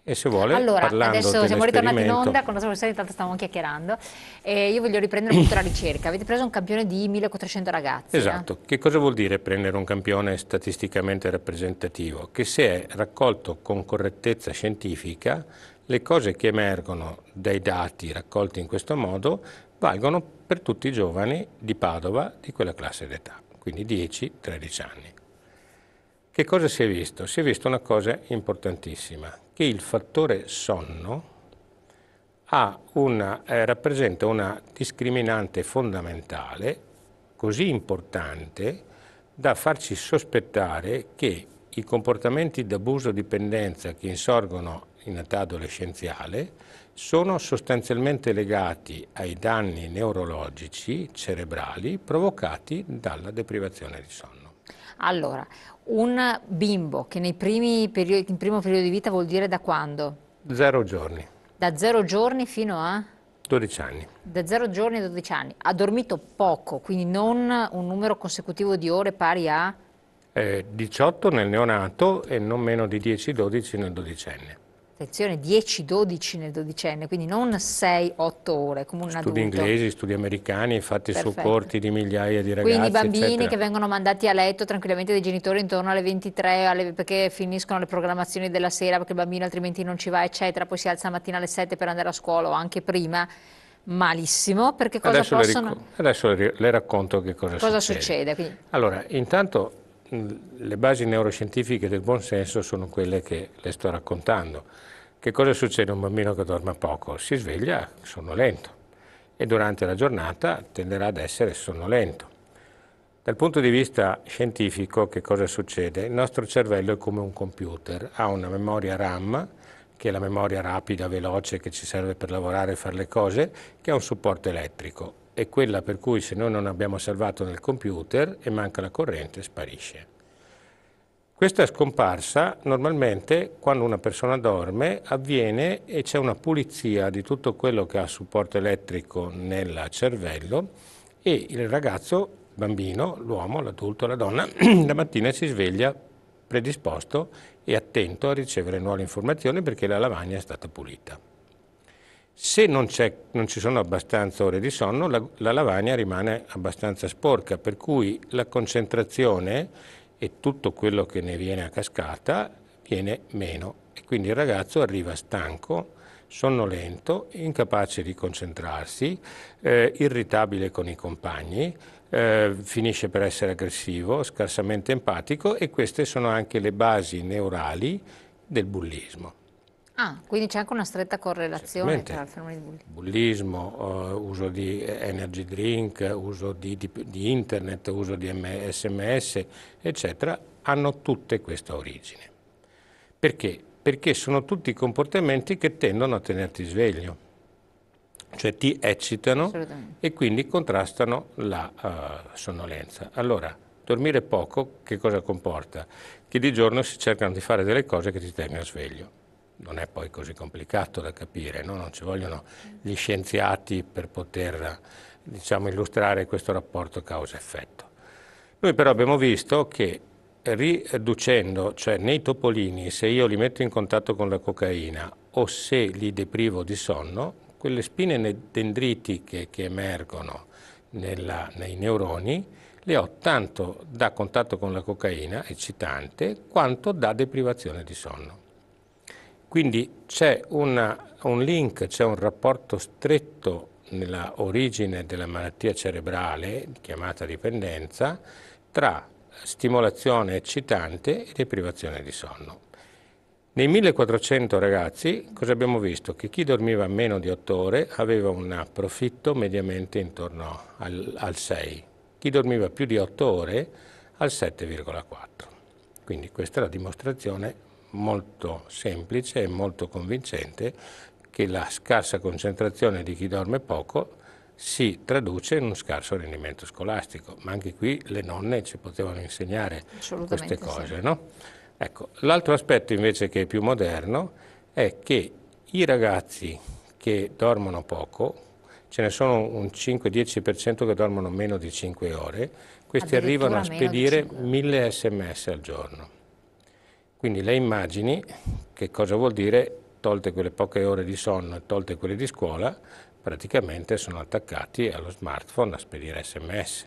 E se vuole, Allora, parlando adesso siamo ritornati in dell'esperimento, onda, con la nostra professore intanto stavamo chiacchierando e io voglio riprendere appunto la ricerca. Avete preso un campione di 1400 ragazzi, eh? esatto, che cosa vuol dire prendere un campione statisticamente rappresentativo? Che se è raccolto con correttezza scientifica, le cose che emergono dai dati raccolti in questo modo valgono per tutti i giovani di Padova di quella classe d'età, quindi 10-13 anni. Che cosa si è visto? Si è visto una cosa importantissima, che il fattore sonno rappresenta una discriminante fondamentale così importante da farci sospettare che i comportamenti d'abuso dipendenza che insorgono in età adolescenziale sono sostanzialmente legati ai danni neurologici cerebrali provocati dalla deprivazione di sonno. Allora, un bimbo che in primo periodo di vita vuol dire da quando? 0 giorni, Da 0 giorni fino a? 12 anni. Da 0 giorni a 12 anni. Ha dormito poco, quindi non un numero consecutivo di ore pari a? 18 nel neonato e non meno di 10-12 nel dodicenne. Attenzione, 10-12 nel dodicenne, quindi non 6-8 ore come un Studi adulto. inglesi, studi americani, fatti su Perfetto. corti di migliaia di Quindi i ragazzi, bambini eccetera. che vengono mandati a letto tranquillamente dai genitori intorno alle 23, perché finiscono le programmazioni della sera, perché il bambino altrimenti non ci va, eccetera, poi si alza la mattina alle 7 per andare a scuola o anche prima, malissimo, perché cosa possono? Adesso le racconto che cosa Cosa succede. succede? Quindi, Allora, intanto le basi neuroscientifiche del buon senso sono quelle che le sto raccontando. Che cosa succede a un bambino che dorme poco? Si sveglia sonnolento e durante la giornata tenderà ad essere sonnolento. Dal punto di vista scientifico, che cosa succede? Il nostro cervello è come un computer, ha una memoria RAM, che è la memoria rapida, veloce, che ci serve per lavorare e fare le cose, che ha un supporto elettrico. È quella per cui se noi non abbiamo salvato nel computer e manca la corrente, sparisce. Questa scomparsa normalmente quando una persona dorme avviene e c'è una pulizia di tutto quello che ha supporto elettrico nel cervello e il ragazzo, bambino, l'uomo, l'adulto, la donna, la mattina si sveglia predisposto e attento a ricevere nuove informazioni perché la lavagna è stata pulita. Se non ci sono abbastanza ore di sonno, la lavagna rimane abbastanza sporca, per cui la concentrazione e tutto quello che ne viene a cascata viene meno e quindi il ragazzo arriva stanco, sonnolento, incapace di concentrarsi, irritabile con i compagni, finisce per essere aggressivo, scarsamente empatico e queste sono anche le basi neurali del bullismo. ah, quindi c'è anche una stretta correlazione tra Certamente, il fenomeno di bullismo. bullismo, uso di energy drink, uso di internet, uso di SMS, eccetera, hanno tutte questa origine. Perché? Perché sono tutti comportamenti che tendono a tenerti sveglio, cioè ti eccitano Assolutamente. e quindi contrastano la sonnolenza. Allora, dormire poco che cosa comporta? Che di giorno si cercano di fare delle cose che ti tengano sveglio. Non è poi così complicato da capire, no? Non ci vogliono gli scienziati per poter, diciamo, illustrare questo rapporto causa-effetto. Noi però abbiamo visto che riducendo, cioè nei topolini, se io li metto in contatto con la cocaina o se li deprivo di sonno, quelle spine dendritiche che emergono nei neuroni le ho tanto da contatto con la cocaina, eccitante, quanto da deprivazione di sonno. Quindi c'è un link, c'è un rapporto stretto nella origine della malattia cerebrale, chiamata dipendenza, tra stimolazione eccitante e deprivazione di sonno. Nei 1400 ragazzi cosa abbiamo visto? Che chi dormiva meno di 8 ore aveva un profitto mediamente intorno al 6, chi dormiva più di 8 ore al 7,4. Quindi questa è la dimostrazione molto semplice e molto convincente che la scarsa concentrazione di chi dorme poco si traduce in un scarso rendimento scolastico, ma anche qui le nonne ci potevano insegnare queste Assolutamente sì. cose, no? Ecco, l'altro aspetto invece che è più moderno è che i ragazzi che dormono poco, ce ne sono un 5-10% che dormono meno di 5 ore, questi arrivano a Addirittura meno di spedire 5 ore. 1000 SMS al giorno. Quindi le immagini che cosa vuol dire? tolte quelle poche ore di sonno e tolte quelle di scuola, praticamente sono attaccati allo smartphone a spedire SMS.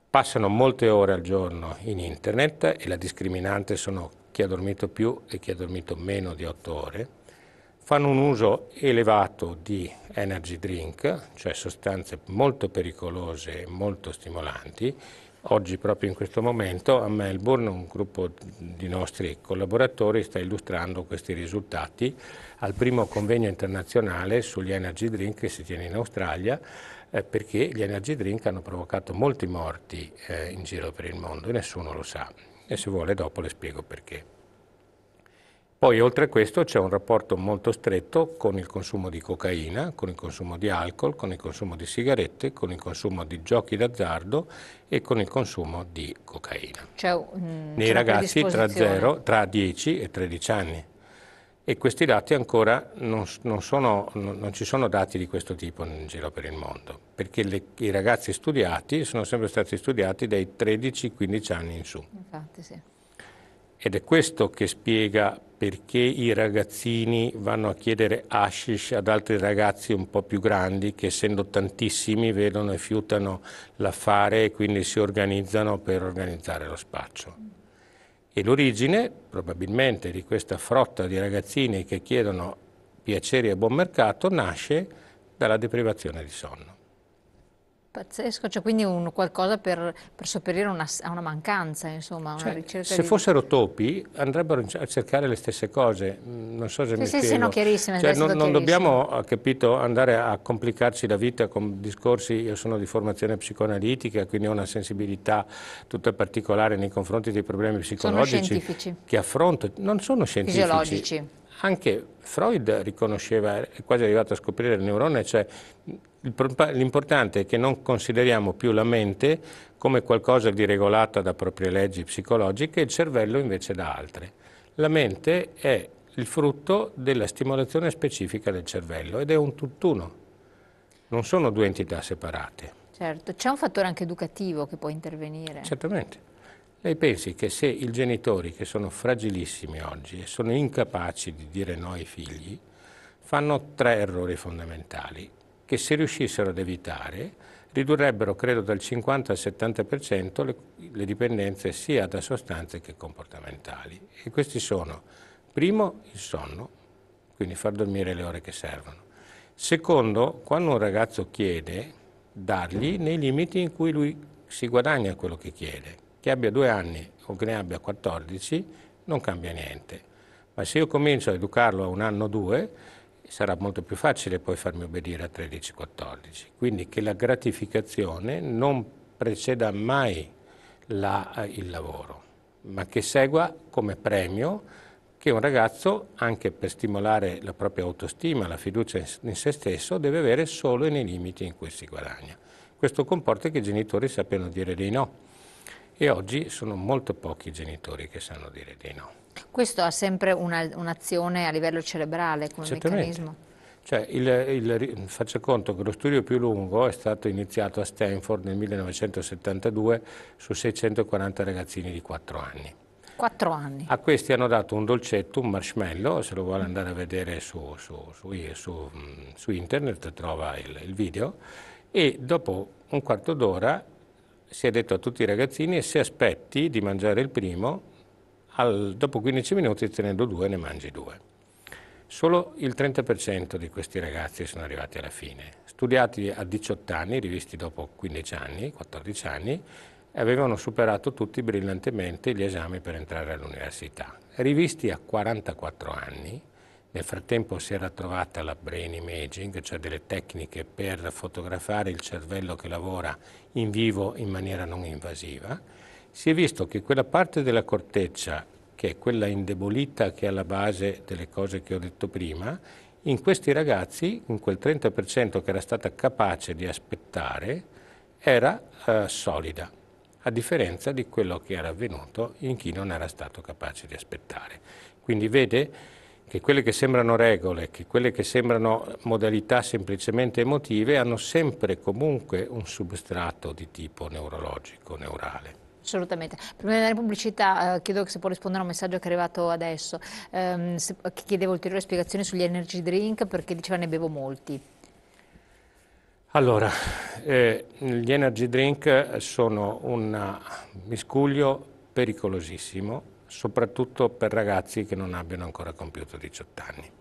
Passano molte ore al giorno in internet e la discriminante sono chi ha dormito più e chi ha dormito meno di 8 ore. Fanno un uso elevato di energy drink, cioè sostanze molto pericolose e molto stimolanti. Oggi, proprio in questo momento, a Melbourne un gruppo di nostri collaboratori sta illustrando questi risultati al primo convegno internazionale sugli energy drink che si tiene in Australia, perché gli energy drink hanno provocato molti morti in giro per il mondo e nessuno lo sa. E se vuole dopo le spiego perché. Poi oltre a questo c'è un rapporto molto stretto con il consumo di cocaina, con il consumo di alcol, con il consumo di sigarette, con il consumo di giochi d'azzardo e con il consumo di cocaina. Nei ragazzi tra 10 e 13 anni. E questi dati ancora non ci sono dati di questo tipo in giro per il mondo, perché i ragazzi studiati sono sempre stati studiati dai 13-15 anni in su. Infatti, sì. Ed è questo che spiega perché i ragazzini vanno a chiedere hashish ad altri ragazzi un po' più grandi che, essendo tantissimi, vedono e fiutano l'affare e quindi si organizzano per organizzare lo spaccio. E l'origine, probabilmente, di questa frotta di ragazzini che chiedono piaceri a buon mercato nasce dalla deprivazione di sonno. Pazzesco, cioè quindi qualcosa per sopperire a una mancanza, insomma, una ricerca se fossero topi andrebbero a cercare le stesse cose, non so se mi spiego. Sì, no, chiarissimo, cioè, non dobbiamo, capito, andare a complicarci la vita con discorsi. Io sono di formazione psicoanalitica, quindi ho una sensibilità tutta particolare nei confronti dei problemi psicologici che affronto. Non sono scientifici. Fisiologici. Anche Freud riconosceva, è quasi arrivato a scoprire il neurone, cioè l'importante è che non consideriamo più la mente come qualcosa di regolata da proprie leggi psicologiche e il cervello invece da altre. La mente è il frutto della stimolazione specifica del cervello ed è un tutt'uno, non sono due entità separate. Certo, c'è un fattore anche educativo che può intervenire. Certamente. Lei pensi che se i genitori, che sono fragilissimi oggi e sono incapaci di dire no ai figli, fanno 3 errori fondamentali che, se riuscissero ad evitare, ridurrebbero, credo, dal 50 al 70% le dipendenze sia da sostanze che comportamentali. E questi sono, primo, il sonno, quindi far dormire le ore che servono. Secondo, quando un ragazzo chiede, dargli nei limiti in cui lui si guadagna quello che chiede. Che abbia 2 anni o che ne abbia 14 non cambia niente, ma se io comincio a educarlo a 1 anno o 2 sarà molto più facile poi farmi obbedire a 13-14. Quindi che la gratificazione non preceda mai il lavoro, ma che segua come premio che un ragazzo, anche per stimolare la propria autostima, la fiducia in se stesso, deve avere solo nei limiti in cui si guadagna. Questo comporta che i genitori sappiano dire dei no. E oggi sono molto pochi i genitori che sanno dire di no. Questo ha sempre un'azione a livello cerebrale come meccanismo? Cioè, faccia conto che lo studio più lungo è stato iniziato a Stanford nel 1972 su 640 ragazzini di 4 anni. 4 anni. A questi hanno dato un dolcetto, un marshmallow, se lo vuole andare a vedere su internet trova il video, e dopo un quarto d'ora si è detto a tutti i ragazzini: e se aspetti di mangiare il primo, dopo 15 minuti tenendo 2 ne mangi 2. Solo il 30% di questi ragazzi sono arrivati alla fine. Studiati a 18 anni, rivisti dopo 15 anni, 14 anni, avevano superato tutti brillantemente gli esami per entrare all'università. Rivisti a 44 anni, nel frattempo si era trovata la brain imaging, cioè delle tecniche per fotografare il cervello che lavora in vivo in maniera non invasiva. Si è visto che quella parte della corteccia, che è quella indebolita che è alla base delle cose che ho detto prima, in questi ragazzi, in quel 30% che era stata capace di aspettare, era solida, a differenza di quello che era avvenuto in chi non era stato capace di aspettare. Quindi vede che quelle che sembrano regole, che quelle che sembrano modalità semplicemente emotive, hanno sempre comunque un substrato di tipo neurologico, neurale. Assolutamente. Prima di andare in pubblicità, chiedo se può rispondere a un messaggio che è arrivato adesso. Che chiedevo ulteriori spiegazioni sugli energy drink perché diceva ne bevo molti. Allora, gli energy drink sono un miscuglio pericolosissimo, soprattutto per ragazzi che non abbiano ancora compiuto 18 anni.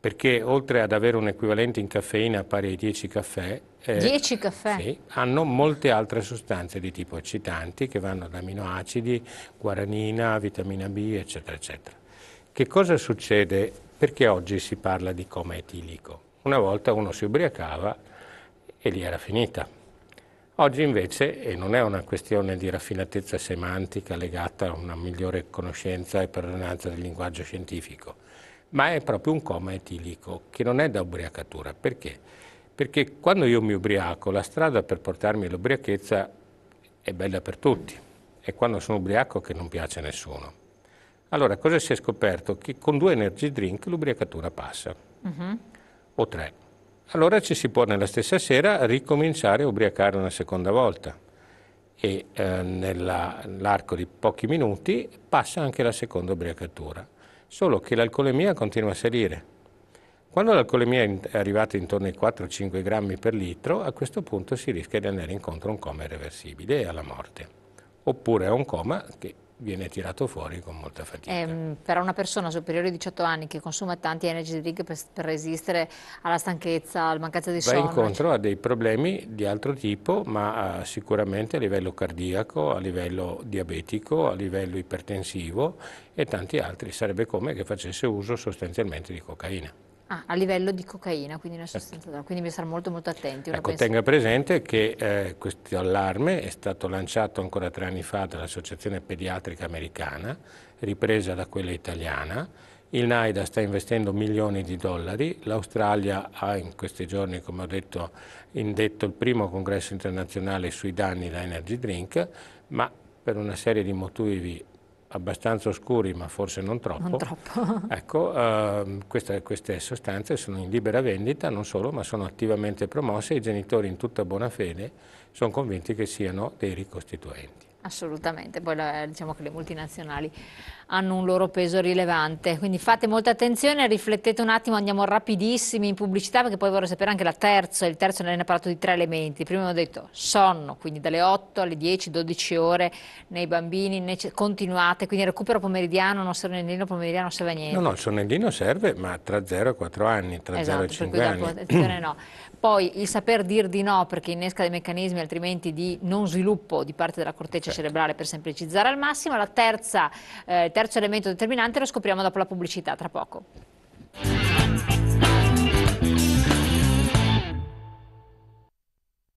Perché oltre ad avere un equivalente in caffeina pari ai 10 caffè, 10 caffè? Sì, hanno molte altre sostanze di tipo eccitanti che vanno da aminoacidi, guaranina, vitamina B, eccetera, eccetera. Che cosa succede? Perché oggi si parla di coma etilico? Una volta uno si ubriacava e lì era finita. Oggi invece, e non è una questione di raffinatezza semantica legata a una migliore conoscenza e padronanza del linguaggio scientifico, ma è proprio un coma etilico che non è da ubriacatura. Perché? Perché quando io mi ubriaco, la strada per portarmi all'ubriachezza è bella per tutti, è quando sono ubriaco che non piace a nessuno. Allora, cosa si è scoperto? Che con 2 energy drink l'ubriacatura passa, o 3. Allora ci si può nella stessa sera ricominciare a ubriacare una seconda volta e nell'arco di pochi minuti passa anche la seconda ubriacatura. Solo che l'alcolemia continua a salire. Quando l'alcolemia è arrivata intorno ai 4-5 grammi per litro, a questo punto si rischia di andare incontro a un coma irreversibile e alla morte. Oppure a un coma che viene tirato fuori con molta fatica. Per una persona superiore ai 18 anni che consuma tanti energy drink per resistere alla stanchezza, alla mancanza di sonno. Va incontro a dei problemi di altro tipo, ma sicuramente a livello cardiaco, a livello diabetico, a livello ipertensivo e tanti altri. Sarebbe come che facesse uso sostanzialmente di cocaina. Ah, a livello di cocaina, quindi una sostanza, quindi bisogna stare molto molto attenti. Ecco, tenga presente che questo allarme è stato lanciato ancora 3 anni fa dall'Associazione Pediatrica Americana, ripresa da quella italiana. Il NIDA sta investendo milioni di dollari, l'Australia ha in questi giorni, come ho detto, indetto il primo congresso internazionale sui danni da energy drink, ma per una serie di motivi abbastanza oscuri, ma forse non troppo. Non troppo. Ecco, queste sostanze sono in libera vendita, non solo, ma sono attivamente promosse e i genitori in tutta buona fede sono convinti che siano dei ricostituenti. Assolutamente, poi diciamo che le multinazionali hanno un loro peso rilevante, quindi fate molta attenzione, riflettete un attimo, andiamo rapidissimi in pubblicità perché poi vorrei sapere anche il terzo ne ha parlato di 3 elementi, prima ho detto sonno, quindi dalle 8 alle 10-12 ore nei bambini, continuate, quindi recupero pomeridiano, non sonnellino pomeridiano non serve a niente. No, il sonnellino serve, ma tra 0 e 4 anni, tra 0 e 5 anni. No. Poi il saper dir di no perché innesca dei meccanismi altrimenti di non sviluppo di parte della corteccia cerebrale per semplicizzare al massimo. Il terzo elemento determinante lo scopriamo dopo la pubblicità, tra poco.